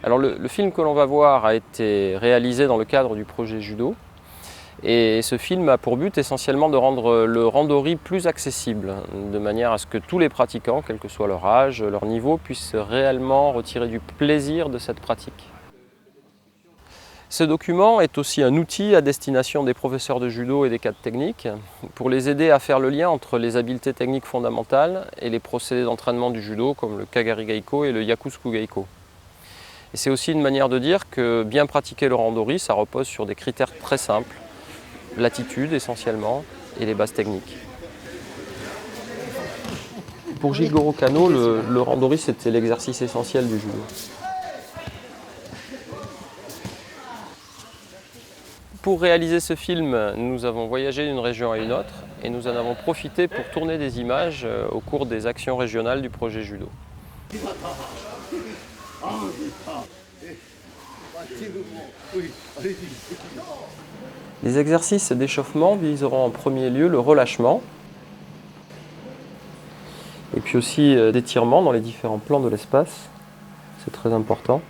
Alors le film que l'on va voir a été réalisé dans le cadre du projet Judo. Et ce film a pour but essentiellement de rendre le randori plus accessible, de manière à ce que tous les pratiquants, quel que soit leur âge, leur niveau, puissent réellement retirer du plaisir de cette pratique. Ce document est aussi un outil à destination des professeurs de judo et des cadres techniques pour les aider à faire le lien entre les habiletés techniques fondamentales et les procédés d'entraînement du judo comme le Kagari Gaiko et le Yakusuku Gaiko. Et c'est aussi une manière de dire que bien pratiquer le randori, ça repose sur des critères très simples. L'attitude essentiellement et les bases techniques. Pour Jigoro Kano, le randori c'était l'exercice essentiel du judo. Pour réaliser ce film, nous avons voyagé d'une région à une autre et nous en avons profité pour tourner des images au cours des actions régionales du projet Judo. Les exercices d'échauffement viseront en premier lieu le relâchement et puis aussi d'étirement dans les différents plans de l'espace, c'est très important.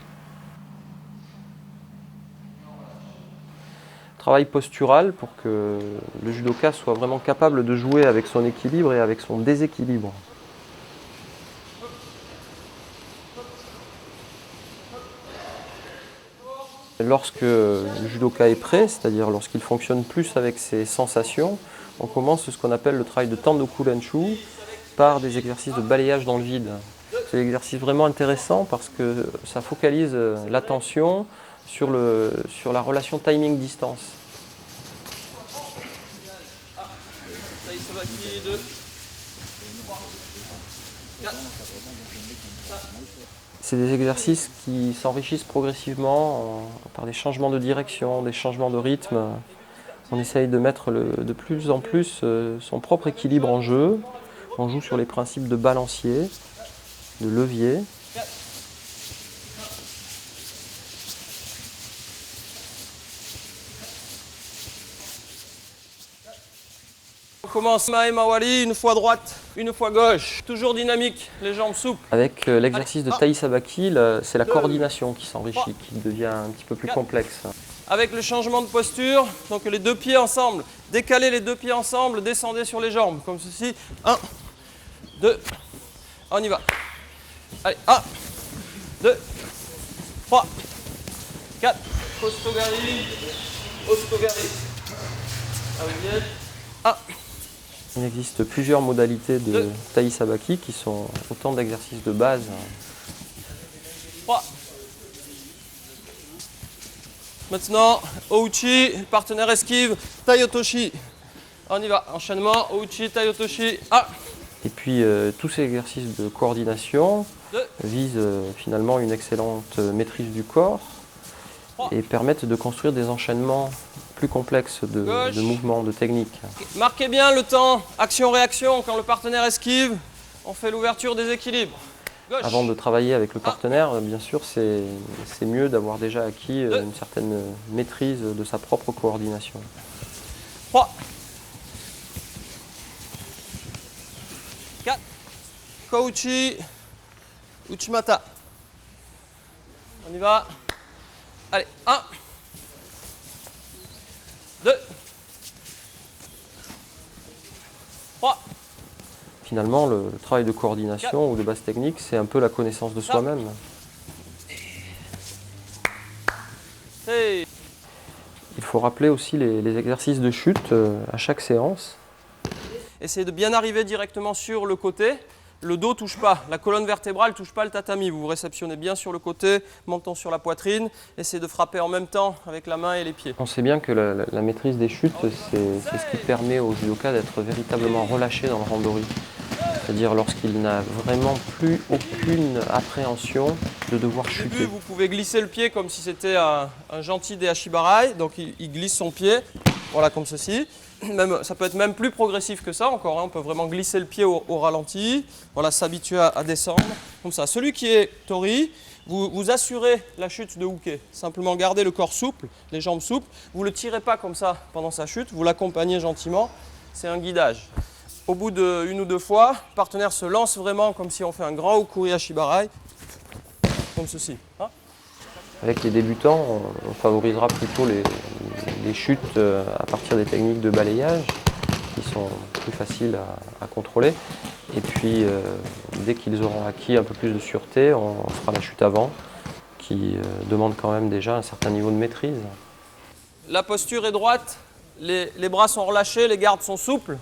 Travail postural pour que le judoka soit vraiment capable de jouer avec son équilibre et avec son déséquilibre. Lorsque le judoka est prêt, c'est-à-dire lorsqu'il fonctionne plus avec ses sensations, on commence ce qu'on appelle le travail de Tandoku Renshu par des exercices de balayage dans le vide. C'est un exercice vraiment intéressant parce que ça focalise l'attention sur la relation timing-distance. C'est des exercices qui s'enrichissent progressivement par des changements de direction, des changements de rythme. On essaye de mettre de plus en plus son propre équilibre en jeu. On joue sur les principes de balancier, de levier. On commence Mae Mawari, une fois droite, une fois gauche, toujours dynamique, les jambes souples. Avec l'exercice de Tai Sabaki, c'est la coordination qui s'enrichit, qui devient un petit peu plus complexe. Avec le changement de posture, donc les deux pieds ensemble, décalez les deux pieds ensemble, descendez sur les jambes, comme ceci. 1, 2, on y va. Allez, 1, 2, 3, 4, Kostogari, Ostogari. 1. Il existe plusieurs modalités de Tai Sabaki qui sont autant d'exercices de base. 3. Maintenant, Ouchi, partenaire esquive, Tai Otoshi. On y va, enchaînement, Ouchi, Tai Otoshi. 1. Et puis tous ces exercices de coordination visent finalement une excellente maîtrise du corps et permettent de construire des enchaînements plus complexes de mouvements, de techniques. Marquez bien le temps action-réaction. Quand le partenaire esquive, on fait l'ouverture des équilibres. Gauche. Avant de travailler avec le partenaire, bien sûr, c'est mieux d'avoir déjà acquis une certaine maîtrise de sa propre coordination. 3. 4. Kouchi, Uchimata. On y va. Allez, 1. 2. 3. Finalement, le travail de coordination ou de base technique, c'est un peu la connaissance de soi-même. Il faut rappeler aussi les exercices de chute à chaque séance. Essayez de bien arriver directement sur le côté. Le dos ne touche pas, la colonne vertébrale ne touche pas le tatami. Vous vous réceptionnez bien sur le côté, montant sur la poitrine. Essayez de frapper en même temps avec la main et les pieds. On sait bien que la maîtrise des chutes, c'est ce qui permet au judoka d'être véritablement relâché dans le randori. C'est-à-dire lorsqu'il n'a vraiment plus aucune appréhension de devoir chuter. Au début, vous pouvez glisser le pied comme si c'était un gentil des Hashibarai. Donc il glisse son pied, voilà comme ceci. Ça peut être même plus progressif que ça encore, hein. On peut vraiment glisser le pied au ralenti, voilà, s'habituer à descendre, comme ça. Celui qui est tori, vous assurez la chute de uke. Simplement gardez le corps souple, les jambes souples. Vous ne le tirez pas comme ça pendant sa chute, vous l'accompagnez gentiment, c'est un guidage. Au bout d'une ou deux fois, le partenaire se lance vraiment comme si on fait un grand ukuri Hashibarai, comme ceci. Hein. Avec les débutants, on favorisera plutôt les chutes à partir des techniques de balayage qui sont plus faciles à contrôler. Et puis, dès qu'ils auront acquis un peu plus de sûreté, on fera la chute avant, qui demande quand même déjà un certain niveau de maîtrise. La posture est droite, les bras sont relâchés, les gardes sont souples.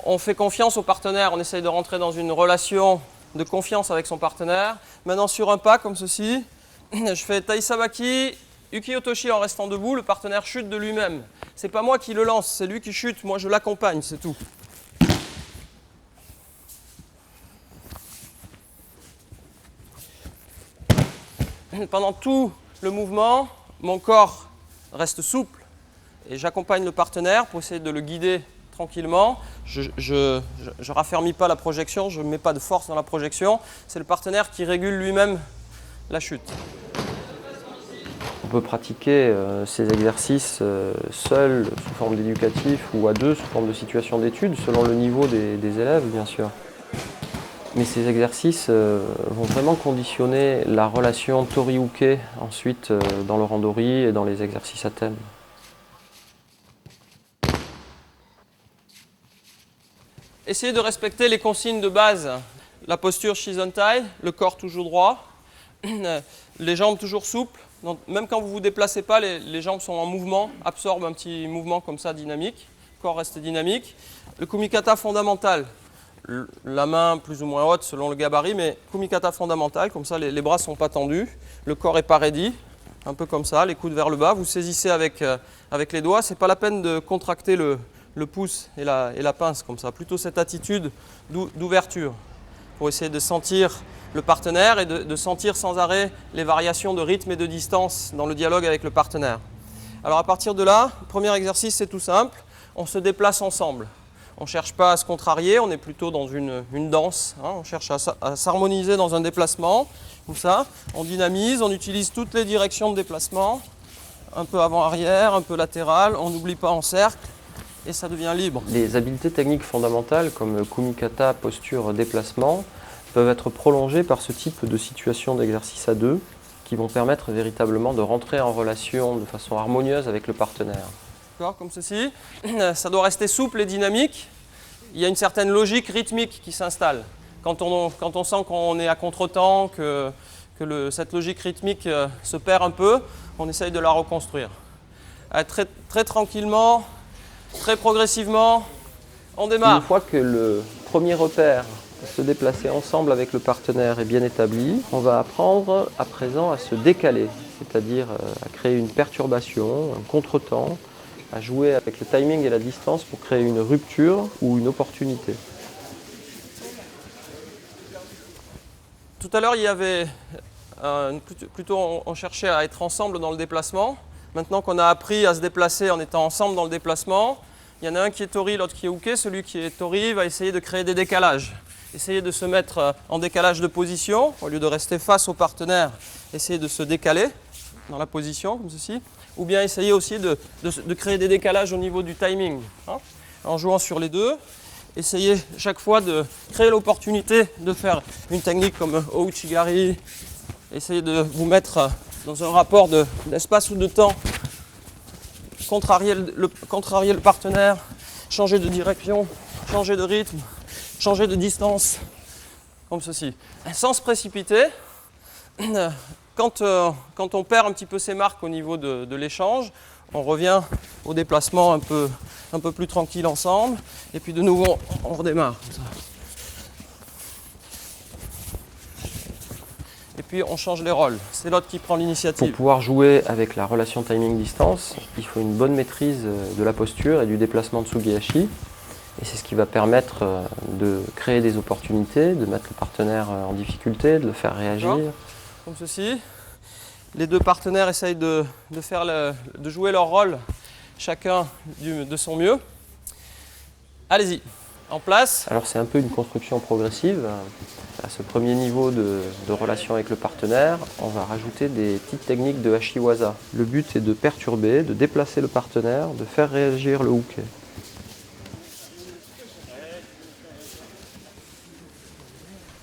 On fait confiance au partenaire, on essaye de rentrer dans une relation de confiance avec son partenaire. Maintenant, sur un pas comme ceci, je fais Taisabaki, Uki Otoshi en restant debout, le partenaire chute de lui-même. C'est pas moi qui le lance, c'est lui qui chute, moi je l'accompagne, c'est tout. Pendant tout le mouvement, mon corps reste souple et j'accompagne le partenaire pour essayer de le guider tranquillement. Je raffermis pas la projection, je ne mets pas de force dans la projection. C'est le partenaire qui régule lui-même la chute. On peut pratiquer ces exercices seul, sous forme d'éducatif, ou à deux, sous forme de situation d'étude, selon le niveau des élèves, bien sûr. Mais ces exercices vont vraiment conditionner la relation tori-uke ensuite dans le randori et dans les exercices à thème. Essayez de respecter les consignes de base. La posture Shizuntai, le corps toujours droit, les jambes toujours souples. Donc, même quand vous ne vous déplacez pas, les jambes sont en mouvement, absorbent un petit mouvement comme ça dynamique. Le corps reste dynamique. Le kumikata fondamental. La main plus ou moins haute selon le gabarit, mais kumikata fondamental, comme ça les bras ne sont pas tendus, le corps n'est pas raidi, un peu comme ça, les coudes vers le bas, vous saisissez avec les doigts, ce n'est pas la peine de contracter le pouce et la pince comme ça, plutôt cette attitude d'ouverture pour essayer de sentir le partenaire et de sentir sans arrêt les variations de rythme et de distance dans le dialogue avec le partenaire. Alors à partir de là, le premier exercice c'est tout simple, on se déplace ensemble. On ne cherche pas à se contrarier, on est plutôt dans une danse. Hein, on cherche à s'harmoniser dans un déplacement, comme ça. On dynamise, on utilise toutes les directions de déplacement. Un peu avant-arrière, un peu latéral, on n'oublie pas en cercle et ça devient libre. Les habiletés techniques fondamentales comme kumikata, posture, déplacement peuvent être prolongées par ce type de situation d'exercice à deux qui vont permettre véritablement de rentrer en relation de façon harmonieuse avec le partenaire. Comme ceci, ça doit rester souple et dynamique. Il y a une certaine logique rythmique qui s'installe. Quand on sent qu'on est à contre-temps, que cette logique rythmique se perd un peu, on essaye de la reconstruire. Très, très tranquillement, très progressivement, on démarre. Une fois que le premier repère, se déplacer ensemble avec le partenaire est bien établi, on va apprendre à présent à se décaler, c'est-à-dire à créer une perturbation, un contre-temps, à jouer avec le timing et la distance pour créer une rupture ou une opportunité. Tout à l'heure, il y avait plutôt on cherchait à être ensemble dans le déplacement. Maintenant qu'on a appris à se déplacer en étant ensemble dans le déplacement, il y en a un qui est tori, l'autre qui est uke. Celui qui est tori va essayer de créer des décalages. Essayer de se mettre en décalage de position, au lieu de rester face au partenaire, essayer de se décaler dans la position, comme ceci. Ou bien essayer aussi de créer des décalages au niveau du timing. Hein, en jouant sur les deux, essayez chaque fois de créer l'opportunité de faire une technique comme Ouchigari. Essayez de vous mettre dans un rapport d'espace ou de temps, contrarier le partenaire, changer de direction, changer de rythme, changer de distance, comme ceci. Sans se précipiter. Quand on perd un petit peu ses marques au niveau de l'échange, on revient au déplacement un peu plus tranquille ensemble. Et puis de nouveau, on redémarre. Comme ça. Et puis on change les rôles. C'est l'autre qui prend l'initiative. Pour pouvoir jouer avec la relation timing-distance, il faut une bonne maîtrise de la posture et du déplacement de Sugihashi. Et c'est ce qui va permettre de créer des opportunités, de mettre le partenaire en difficulté, de le faire réagir. Comme ceci. Les deux partenaires essayent de jouer leur rôle, chacun de son mieux. Allez-y, en place. Alors c'est un peu une construction progressive. À ce premier niveau de relation avec le partenaire, on va rajouter des petites techniques de Hashiwaza. Le but est de perturber, de déplacer le partenaire, de faire réagir le uke.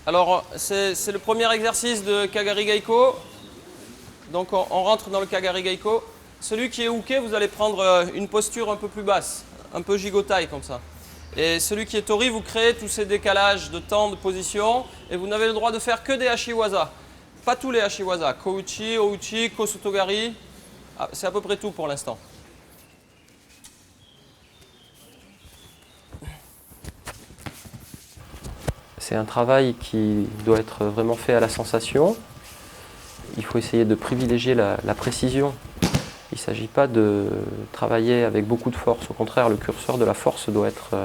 Alors, c'est le premier exercice de Kagari Gaiko. Donc on rentre dans le Kagari Geiko. Celui qui est hooké, vous allez prendre une posture un peu plus basse, un peu gigotai comme ça. Et celui qui est tori, vous créez tous ces décalages de temps, de position, et vous n'avez le droit de faire que des Hashiwaza. Pas tous les Hashiwaza. Kouchi, Ouchi, Kosotogari, c'est à peu près tout pour l'instant. C'est un travail qui doit être vraiment fait à la sensation. Il faut essayer de privilégier la précision. Il ne s'agit pas de travailler avec beaucoup de force. Au contraire, le curseur de la force doit être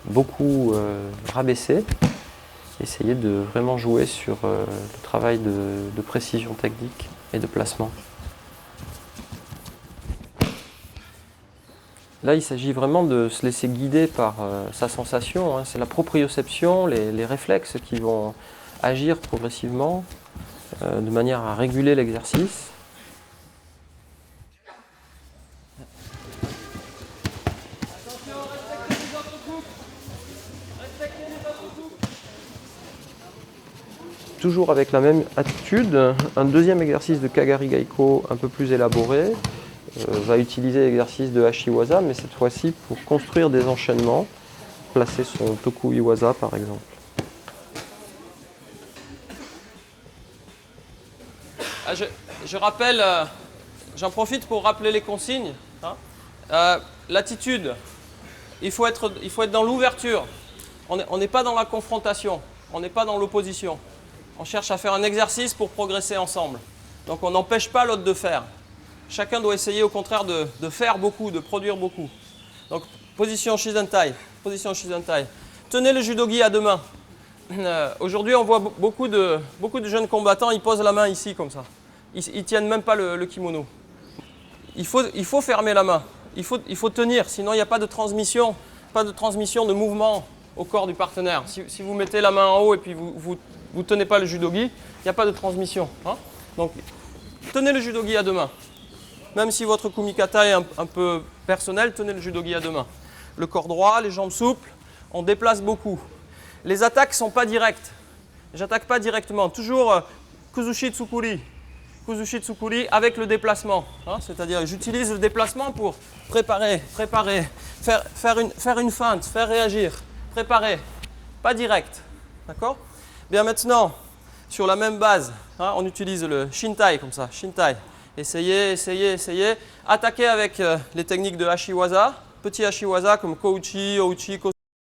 beaucoup rabaissé. Essayer de vraiment jouer sur le travail de précision technique et de placement. Là, il s'agit vraiment de se laisser guider par sa sensation. C'est la proprioception, les réflexes qui vont agir progressivement de manière à réguler l'exercice. Toujours avec la même attitude, un deuxième exercice de Kagari Geiko un peu plus élaboré va utiliser l'exercice de Hashiwaza, mais cette fois-ci pour construire des enchaînements, placer son Toku Iwaza par exemple. Je rappelle, j'en profite pour rappeler les consignes. L'attitude, il faut être dans l'ouverture. On n'est pas dans la confrontation, on n'est pas dans l'opposition. On cherche à faire un exercice pour progresser ensemble. Donc on n'empêche pas l'autre de faire. Chacun doit essayer au contraire de faire beaucoup, de produire beaucoup. Donc position Shizentai. Tenez le judogi à deux mains. Aujourd'hui on voit beaucoup de jeunes combattants, ils posent la main ici comme ça. Ils ne tiennent même pas le kimono. Il faut fermer la main. Il faut tenir, sinon il n'y a pas de transmission de mouvement au corps du partenaire. Si vous mettez la main en haut et puis vous ne tenez pas le judogi, il n'y a pas de transmission. Donc, tenez le judogi à deux mains. Même si votre kumikata est un peu personnel, tenez le judogi à deux mains. Le corps droit, les jambes souples, on déplace beaucoup. Les attaques ne sont pas directes. J'attaque pas directement. Toujours Kuzushi Tsukuri. Kuzushi Tsukuri avec le déplacement. C'est-à-dire j'utilise le déplacement pour préparer, faire une feinte, faire réagir. Préparer, pas direct. D'accord ? Bien maintenant, sur la même base, on utilise le Shintai comme ça, Shintai. Essayez. Attaquez avec les techniques de Hashiwaza, petit Hashiwaza comme Kouchi, Ouchi,